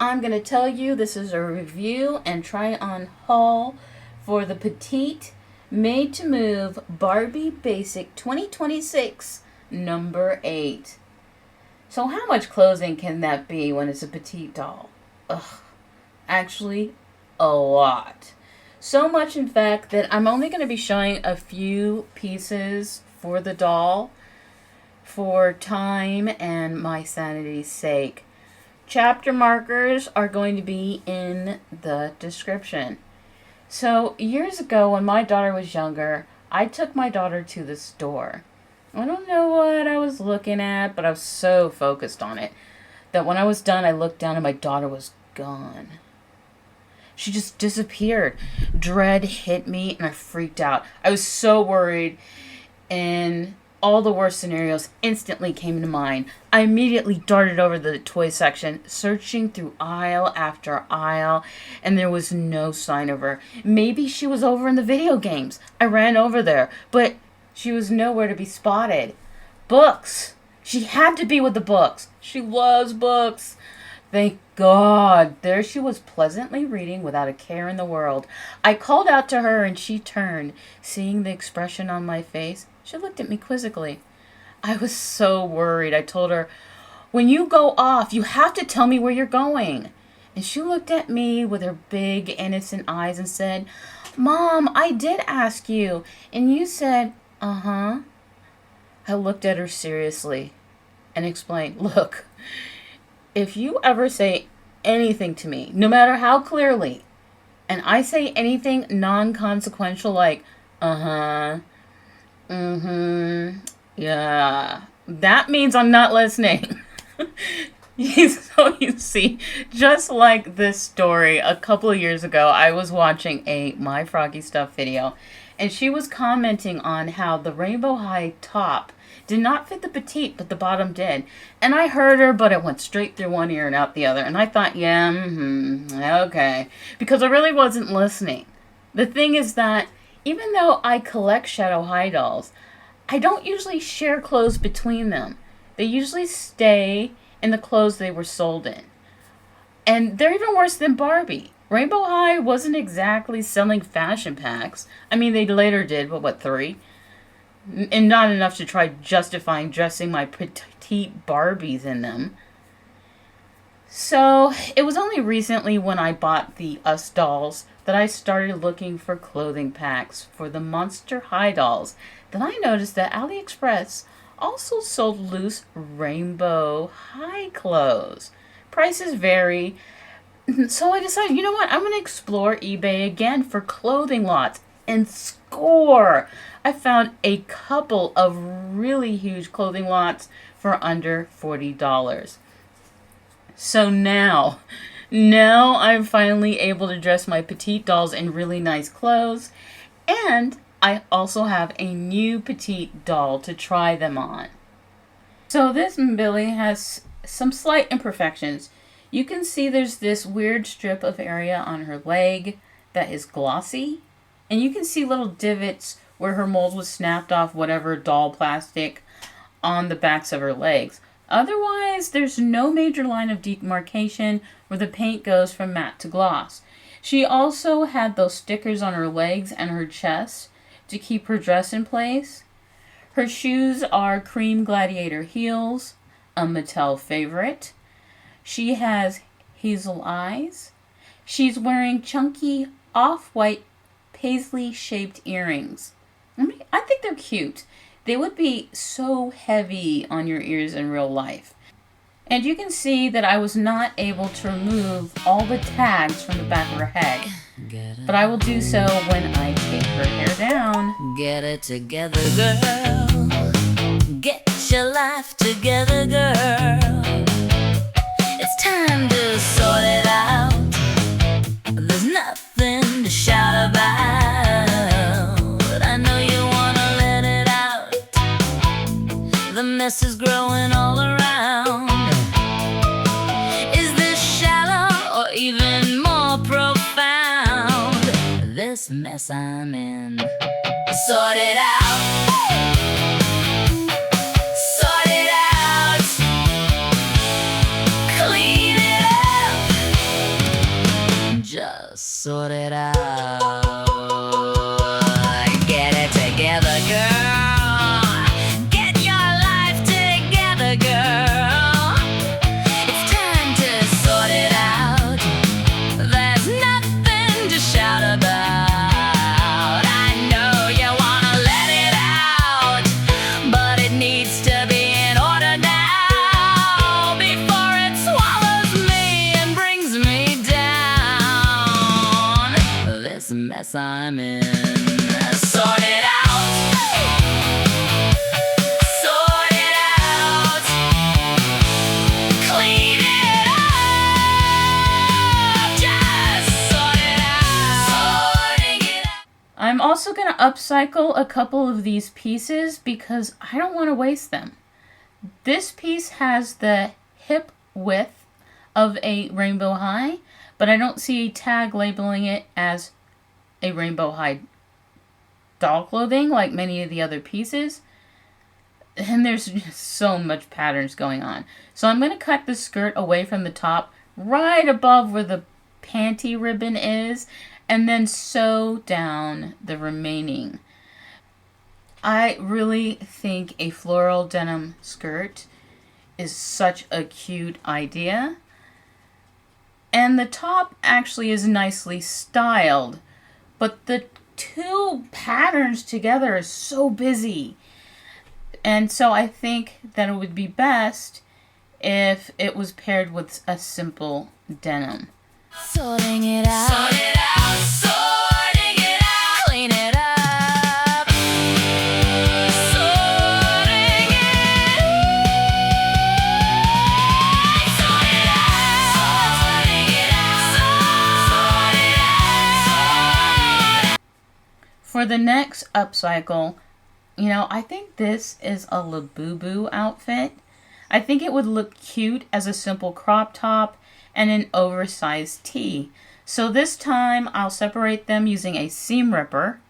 I'm going to tell you this is a review and try on haul for the Petite Made to Move Barbie Basic 2026 number 8. So how much clothing can that be when it's a petite doll? Actually, a lot. So much, in fact, that I'm only going to be showing a few pieces for the doll for time and my sanity's sake. Chapter markers are going to be in the description. So years ago when my daughter was younger, I took my daughter to the store. I don't know what I was looking at, but I was so focused on it that when I was done, I looked down and my daughter was gone. She just disappeared. Dread hit me and I freaked out. I was so worried, and all the worst scenarios instantly came to mind. I immediately darted over to the toy section, searching through aisle after aisle, and there was no sign of her. Maybe she was over in the video games. I ran over there, but she was nowhere to be spotted. Books. She had to be with the books. She loves books. Thank God. There she was, pleasantly reading without a care in the world. I called out to her and she turned. Seeing the expression on my face, she looked at me quizzically. I was so worried. I told her, "When you go off, you have to tell me where you're going." And she looked at me with her big, innocent eyes and said, "Mom, I did ask you, and you said, uh-huh." I looked at her seriously and explained, "Look, if you ever say anything to me, no matter how clearly, and I say anything non-consequential like, uh-huh, mm-hmm, yeah, that means I'm not listening." So you see, just like this story, a couple of years ago, I was watching a My Froggy Stuff video, and she was commenting on how the rainbow high top did not fit the petite, but the bottom did. And I heard her, but it went straight through one ear and out the other. And I thought, yeah, okay. Because I really wasn't listening. The thing is that even though I collect shadow high dolls, I don't usually share clothes between them. They usually stay in the clothes they were sold in. And they're even worse than Barbie. Rainbow High wasn't exactly selling fashion packs. I mean, they later did, but what, 3? And not enough to try justifying dressing my petite Barbies in them. So it was only recently when I bought the Us dolls that I started looking for clothing packs for the Monster High dolls. Then I noticed that AliExpress also sold loose rainbow high clothes. Prices vary. So I decided, you know what? I'm going to explore eBay again for clothing lots. And score! I found a couple of really huge clothing lots for under $40. So now I'm finally able to dress my petite dolls in really nice clothes. And I also have a new petite doll to try them on. So this Mbili has some slight imperfections. You can see there's this weird strip of area on her leg that is glossy. And you can see little divots where her mold was snapped off whatever doll plastic on the backs of her legs. Otherwise, there's no major line of demarcation where the paint goes from matte to gloss. She also had those stickers on her legs and her chest to keep her dress in place. Her shoes are cream gladiator heels, a Mattel favorite. She has hazel eyes. She's wearing chunky off-white paisley-shaped earrings. I think they're cute. They would be so heavy on your ears in real life. And you can see that I was not able to remove all the tags from the back of her head. But I will do so when I take her hair down. Get it together, girl. Get your life together, girl. It's time to sort it out. There's nothing to shout about. I know you wanna let it out. The mess is growing all around. Is this shallow or even more profound? This mess I'm in. Sort it out. Sort it out. Clean it up. sort it out. Get it together, girl. Get your life together, girl. It's time to sort it out. There's nothing to shout about. I know you wanna let it out, but it needs to be in order now before it swallows me and brings me down. This mess I'm in. Sort it out. Sort it out. Clean it up. Just sort it out. Sorting it out. I'm also going to upcycle a couple of these pieces because I don't want to waste them. This piece has the hip width of a rainbow high, but I don't see a tag labeling it as a rainbow high doll clothing like many of the other pieces. And there's just so much patterns going on. So I'm going to cut the skirt away from the top right above where the panty ribbon is and then sew down the remaining. I really think a floral denim skirt is such a cute idea. And the top actually is nicely styled, but the two patterns together is so busy. And so I think that it would be best if it was paired with a simple denim. Sorting it out. Sort it out. Sorting it out. Clean it up. Sorting it. Sort it out. Sorting it out. Sort it out. For the next upcycle, I think this is a Labubu outfit. I think it would look cute as a simple crop top and an oversized tee. So this time I'll separate them using a seam ripper.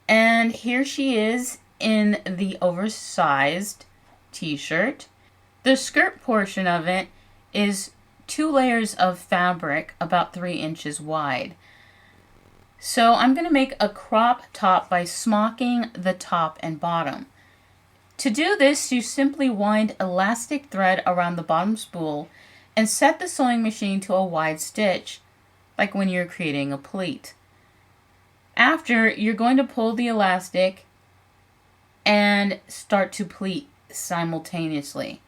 And here she is in the oversized t-shirt. The skirt portion of it is 2 layers of fabric about 3 inches wide. So I'm going to make a crop top by smocking the top and bottom. To do this, you simply wind elastic thread around the bottom spool and set the sewing machine to a wide stitch, like when you're creating a pleat. After, you're going to pull the elastic and start to pleat simultaneously.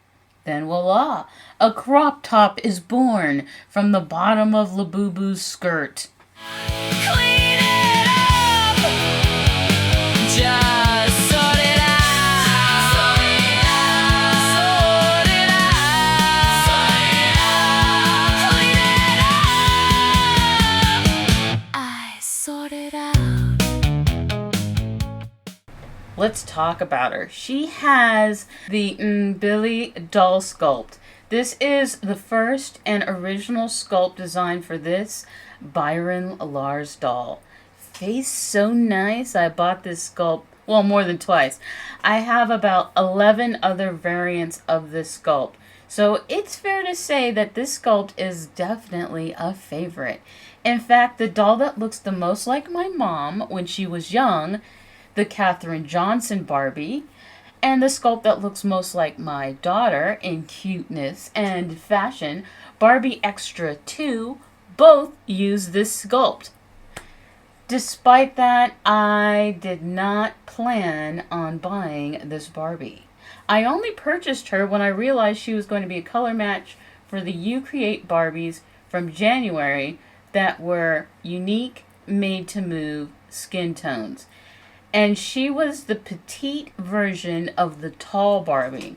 Then voila, a crop top is born from the bottom of Labubu's skirt. Clean it up. Just sort it out. Sort it out. Sort it out. Sort it out. Clean it up. I sort it out. Let's talk about her. She has the Mbili doll sculpt. This is the first and original sculpt design for this Byron Lars doll. Face so nice. I bought this sculpt, well, more than twice. I have about 11 other variants of this sculpt. So it's fair to say that this sculpt is definitely a favorite. In fact, the doll that looks the most like my mom when she was young, the Katherine Johnson Barbie, and the sculpt that looks most like my daughter in cuteness and fashion, Barbie Extra 2, both use this sculpt. Despite that, I did not plan on buying this Barbie. I only purchased her when I realized she was going to be a color match for the You Create Barbies from January that were unique, made-to-move skin tones. And she was the petite version of the tall Barbie.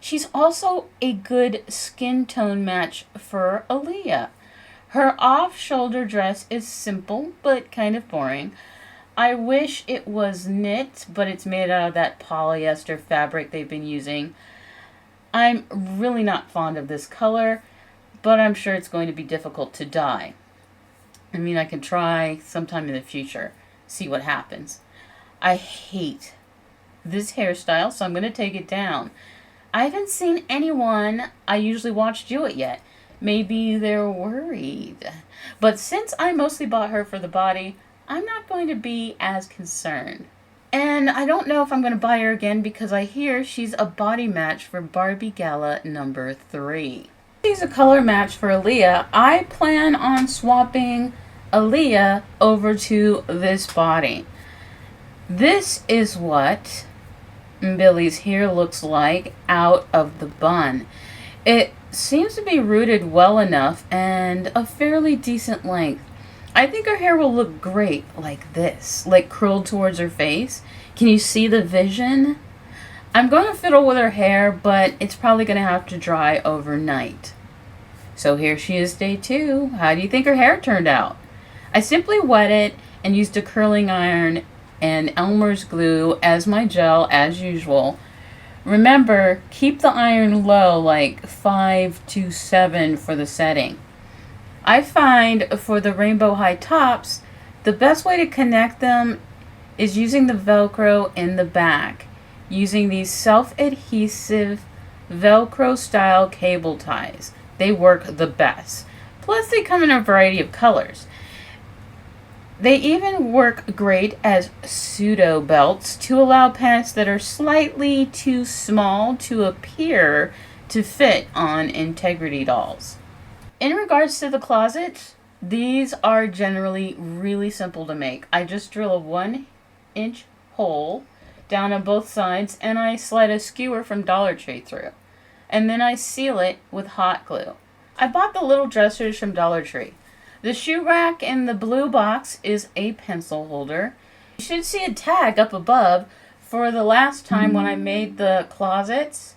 She's also a good skin tone match for Aaliyah. Her off-shoulder dress is simple, but kind of boring. I wish it was knit, but it's made out of that polyester fabric they've been using. I'm really not fond of this color, but I'm sure it's going to be difficult to dye. I mean, I can try sometime in the future, see what happens. I hate this hairstyle, so I'm going to take it down. I haven't seen anyone I usually watch do it yet. maybe they're worried. But since I mostly bought her for the body, I'm not going to be as concerned. And I don't know if I'm going to buy her again because I hear she's a body match for Barbie Gala number 3. She's a color match for Aaliyah. I plan on swapping Aaliyah over to this body. This is what Mbili's hair looks like out of the bun. It seems to be rooted well enough and a fairly decent length. I think her hair will look great like this, like curled towards her face. Can you see the vision? I'm going to fiddle with her hair, but it's probably going to have to dry overnight. So here she is, day 2. How do you think her hair turned out? I simply wet it and used a curling iron and Elmer's glue as my gel as usual. Remember, keep the iron low, like 5 to 7 for the setting. I find for the rainbow high tops, the best way to connect them is using the Velcro in the back, using these self-adhesive Velcro style cable ties. They work the best. Plus they come in a variety of colors. They even work great as pseudo belts to allow pants that are slightly too small to appear to fit on Integrity dolls. In regards to the closets, these are generally really simple to make. I just drill a 1-inch hole down on both sides and I slide a skewer from Dollar Tree through. And then I seal it with hot glue. I bought the little dressers from Dollar Tree. The shoe rack in the blue box is a pencil holder. You should see a tag up above for the last time when I made the closets.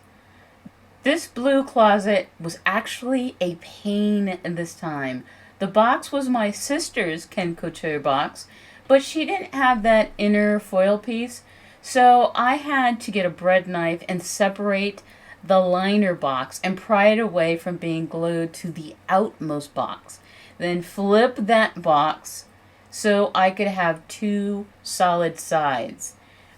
This blue closet was actually a pain this time. The box was my sister's Ken Couture box, but she didn't have that inner foil piece, so I had to get a bread knife and separate the liner box and pry it away from being glued to the outmost box. Then flip that box so I could have 2 solid sides.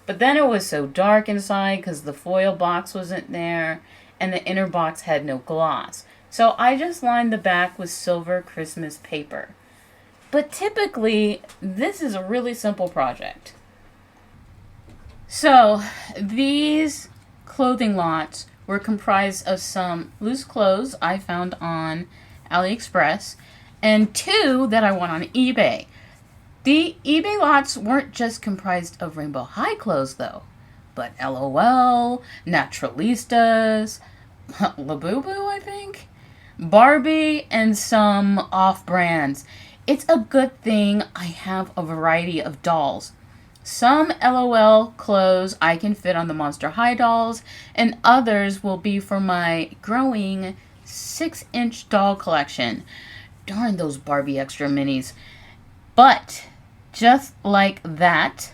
But then it was so dark inside because the foil box wasn't there and the inner box had no gloss. So I just lined the back with silver Christmas paper. But typically, this is a really simple project. So these clothing lots were comprised of some loose clothes I found on AliExpress and 2 that I won on eBay. The eBay lots weren't just comprised of Rainbow High clothes though, but LOL, Naturalistas, Labubu I think, Barbie, and some off-brands. It's a good thing I have a variety of dolls. Some LOL clothes I can fit on the Monster High dolls, and others will be for my growing 6-inch doll collection. Darn those Barbie Extra Minis. But, just like that,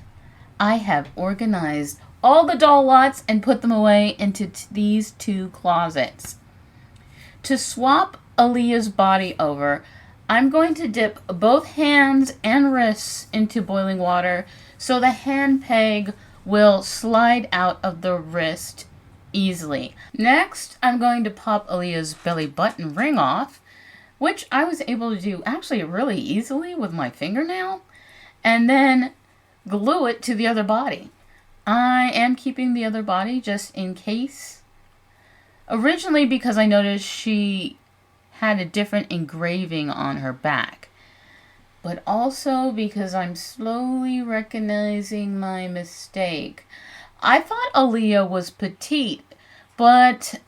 I have organized all the doll lots and put them away into these 2 closets. To swap Aaliyah's body over, I'm going to dip both hands and wrists into boiling water so the hand peg will slide out of the wrist easily. Next, I'm going to pop Aaliyah's belly button ring off, which I was able to do actually really easily with my fingernail, and then glue it to the other body. I am keeping the other body just in case. Originally because I noticed she had a different engraving on her back, but also because I'm slowly recognizing my mistake. I thought Aaliyah was petite, but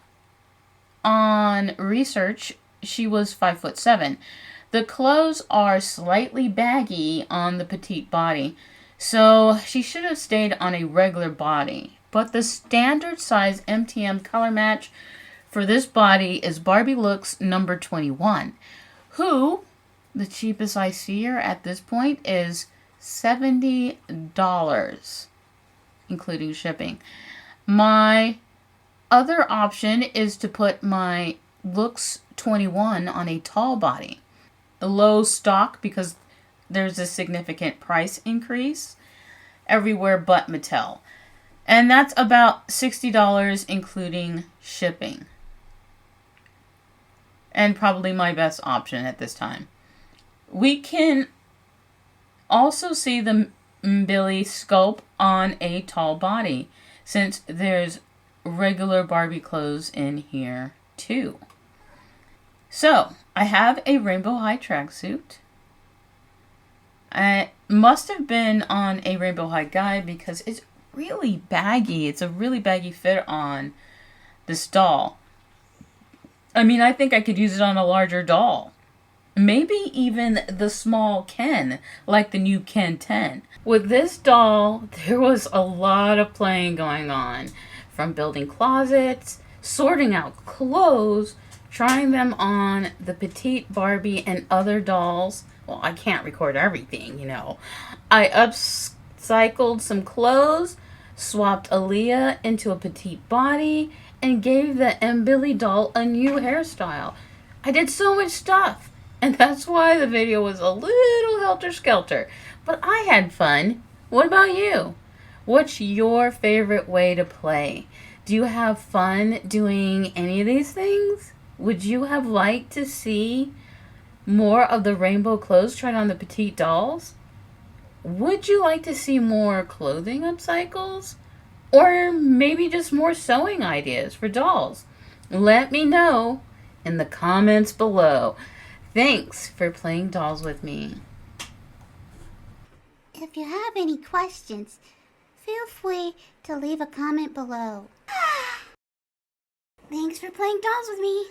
on research, she was 5'7". The clothes are slightly baggy on the petite body, so she should have stayed on a regular body. But the standard size MTM color match for this body is Barbie Looks number 21, who, the cheapest I see her at this point is $70, including shipping. My other option is to put my Looks 21 on a tall body. A low stock because there's a significant price increase everywhere but Mattel. And that's about $60 including shipping. and probably my best option at this time. We can also see the Mbili Sculpt on a tall body, since there's regular Barbie clothes in here too. So, I have a rainbow high tracksuit. I must have been on a rainbow high guide because it's really baggy. It's a really baggy fit on this doll. I mean, I think I could use it on a larger doll. Maybe even the small Ken, like the new Ken 10. With this doll, there was a lot of playing going on. From building closets, sorting out clothes, trying them on the Petite Barbie and other dolls. Well, I can't record everything, you know. I upcycled some clothes, swapped Aaliyah into a petite body, and gave the Mbili doll a new hairstyle. I did so much stuff. And that's why the video was a little helter-skelter. But I had fun. What about you? What's your favorite way to play? Do you have fun doing any of these things? Would you have liked to see more of the rainbow clothes tried on the petite dolls? Would you like to see more clothing upcycles? Or maybe just more sewing ideas for dolls? Let me know in the comments below. Thanks for playing dolls with me. If you have any questions, feel free to leave a comment below. Thanks for playing dolls with me.